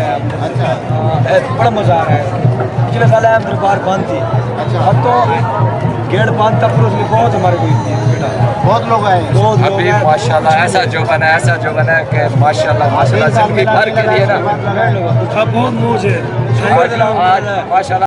है अंदर। अच्छा बड़ा मजा आ रहा है। पिछले साल आया दरबार बंद थी। अच्छा अब तो गेट बंद था पूरा, उसमें बहुत हमारे कोई बेटा बहुत लोग आए हैं। बहुत लोग अभी हैं। माशाल्लाह ऐसा जो बना कि माशाल्लाह माशाल्लाह जिंदगी भर के लिए ना बहुत मौज है। आज माशाल्लाह